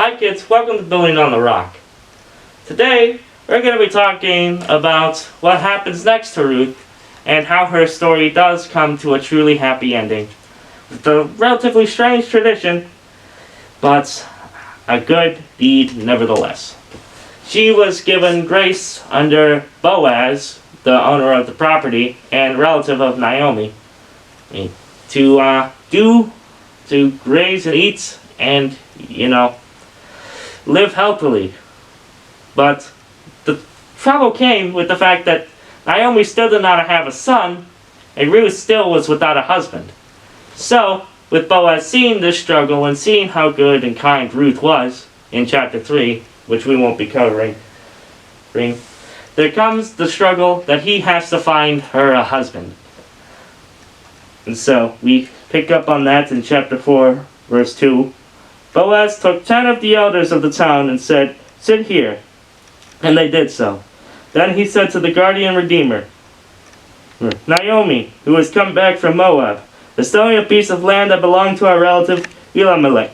Hi kids, welcome to Building on the Rock. Today, we're going to be talking about what happens next to Ruth and how her story does come to a truly happy ending. It's a relatively strange tradition, but a good deed nevertheless. She was given grace under Boaz, the owner of the property and relative of Naomi, to graze and eat and, live healthily. But the trouble came with the fact that Naomi still did not have a son, and Ruth still was without a husband. So, with Boaz seeing this struggle and seeing how good and kind Ruth was in chapter 3, which we won't be covering, there comes the struggle that he has to find her a husband. And so, we pick up on that in chapter 4, verse 2. Boaz took 10 of the elders of the town and said, "Sit here." And they did so. Then he said to the guardian redeemer, Naomi, who has come back from Moab, is selling a piece of land that belonged to our relative Elimelech.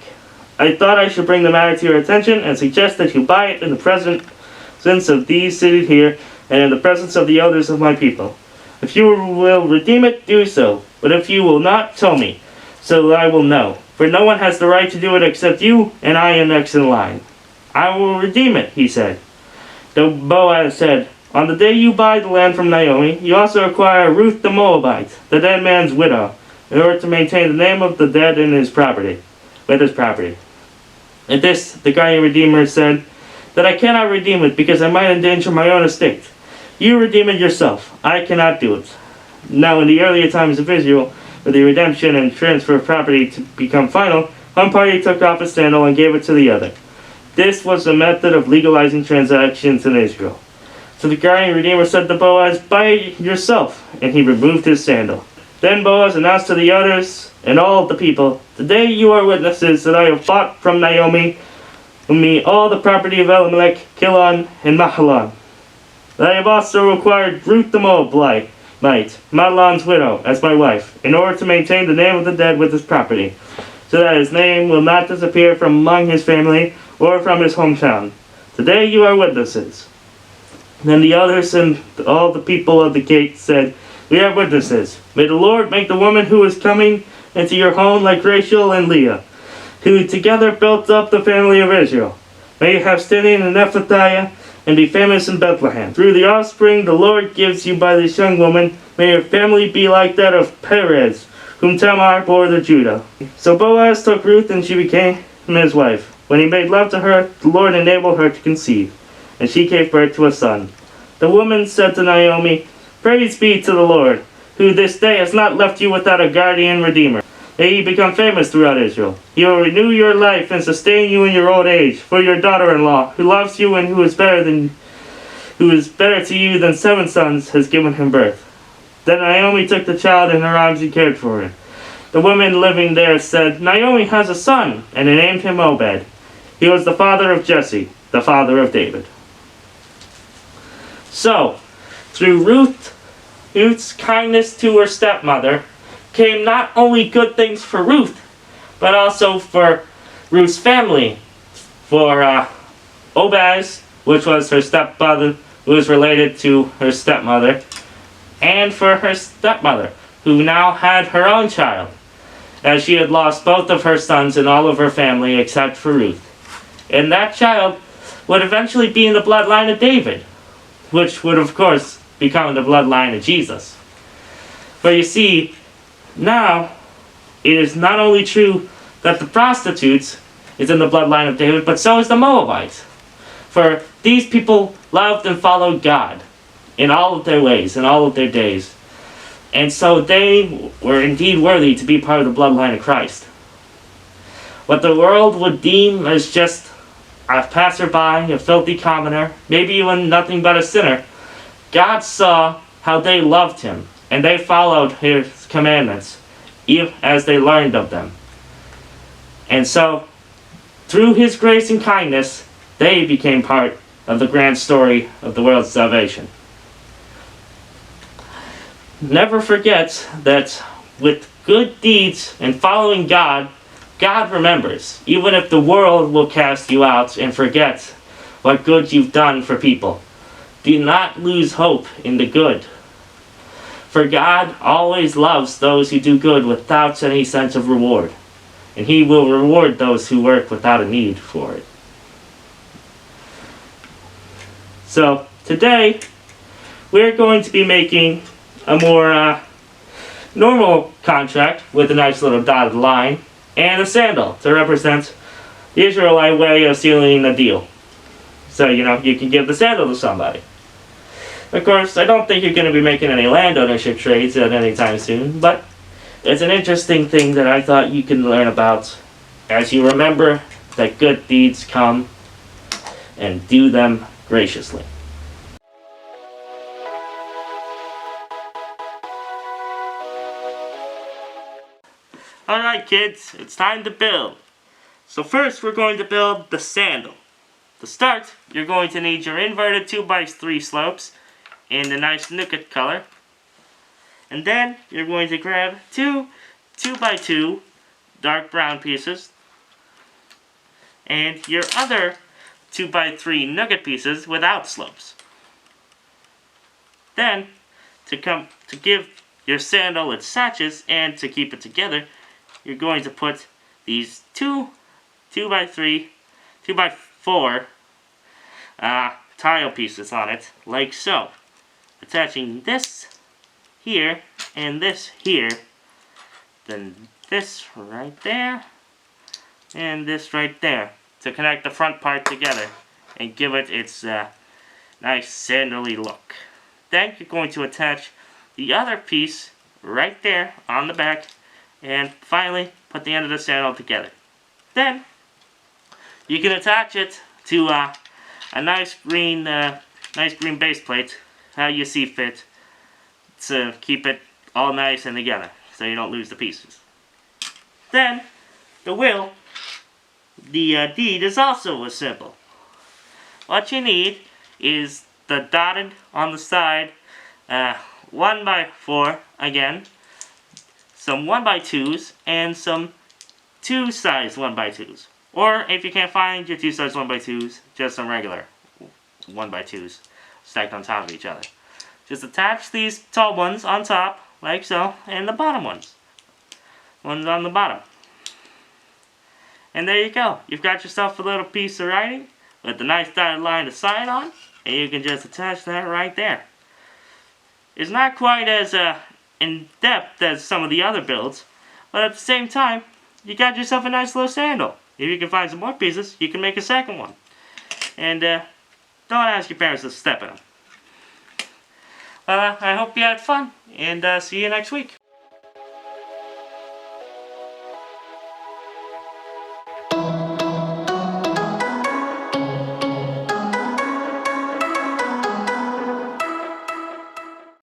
I thought I should bring the matter to your attention and suggest that you buy it in the presence of these seated here and in the presence of the elders of my people. If you will redeem it, do so. But if you will not, tell me, so that I will know. For no one has the right to do it except you, and I am next in line. I will redeem it, he said. Though Boaz said, on the day you buy the land from Naomi, you also acquire Ruth the Moabite, the dead man's widow, in order to maintain the name of the dead in his property, with his property. At this, the guardian redeemer said, that I cannot redeem it because I might endanger my own estate. You redeem it yourself. I cannot do it. Now, in the earlier times of Israel, for the redemption and transfer of property to become final, one party took off a sandal and gave it to the other. This was the method of legalizing transactions in Israel. So the guardian redeemer said to Boaz, buy it yourself, and he removed his sandal. Then Boaz announced to the elders and all the people, today you are witnesses that I have bought from Naomi all the property of Elimelech, Kilon, and Mahlon. That I have also acquired Ruth the Moabite, Mahlon's widow, as my wife, in order to maintain the name of the dead with his property, so that his name will not disappear from among his family or from his hometown. Today you are witnesses. Then the elders and all the people of the gate said, we are witnesses. May the Lord make the woman who is coming into your home like Rachel and Leah, who together built up the family of Israel. May you have standing in Ephrathah and be famous in Bethlehem. Through the offspring the Lord gives you by this young woman, may your family be like that of Perez, whom Tamar bore to Judah. So Boaz took Ruth, and she became his wife. When he made love to her, the Lord enabled her to conceive, and she gave birth to a son. The woman said to Naomi, praise be to the Lord, who this day has not left you without a guardian redeemer. May he become famous throughout Israel. He will renew your life and sustain you in your old age, for your daughter-in-law, who loves you and who is better to you than 7 sons, has given him birth. Then Naomi took the child in her arms and cared for him. The women living there said, Naomi has a son, and they named him Obed. He was the father of Jesse, the father of David. So, through Ruth's kindness to her stepmother, came not only good things for Ruth, but also for Ruth's family, for Obaz, which was her stepfather, who was related to her stepmother, and for her stepmother, who now had her own child, as she had lost both of her sons and all of her family except for Ruth. And that child would eventually be in the bloodline of David, which would of course become the bloodline of Jesus. But you see, now, it is not only true that the prostitutes is in the bloodline of David, but so is the Moabites. For these people loved and followed God in all of their ways, in all of their days. And so they were indeed worthy to be part of the bloodline of Christ. What the world would deem as just a passerby, a filthy commoner, maybe even nothing but a sinner, God saw how they loved him, and they followed his commandments, even as they learned of them. And so, through his grace and kindness, they became part of the grand story of the world's salvation. Never forget that with good deeds and following God, God remembers, even if the world will cast you out and forget what good you've done for people. Do not lose hope in the good. For God always loves those who do good without any sense of reward, and He will reward those who work without a need for it. So, today, we're going to be making a more normal contract with a nice little dotted line and a sandal to represent the Israelite way of sealing a deal. So, you can give the sandal to somebody. Of course, I don't think you're going to be making any land ownership trades at any time soon, but it's an interesting thing that I thought you can learn about as you remember that good deeds come and do them graciously. Alright kids, it's time to build. So first we're going to build the sandal. To start, you're going to need your inverted 2x3 slopes in the nice nougat color. And then you're going to grab two 2x2 dark brown pieces and your other 2x3 nugget pieces without slopes. Then, to give your sandal its sashes and to keep it together, you're going to put these two 2x3, 2x4 tile pieces on it, like so. Attaching this here and this here, then this right there, and this right there, to connect the front part together and give it its nice sandal-y look. Then you're going to attach the other piece right there on the back, and finally put the end of the sandal together. Then you can attach it to a nice green base plate, how you see fit, to keep it all nice and together so you don't lose the pieces. Then the will, the deed, is also as simple. What you need is the dotted on the side 1x4 again, some 1x2s, and some 2 size 1x2s. Or if you can't find your 2 size 1x2s, just some regular 1x2s stacked on top of each other. Just attach these tall ones on top, like so, and the bottom ones on the bottom. And there you go. You've got yourself a little piece of writing with a nice dotted line to sign on, and you can just attach that right there. It's not quite as in-depth as some of the other builds, but at the same time, you got yourself a nice little sandal. If you can find some more pieces, you can make a second one. And don't ask your parents to step in them. Well, I hope you had fun, and see you next week.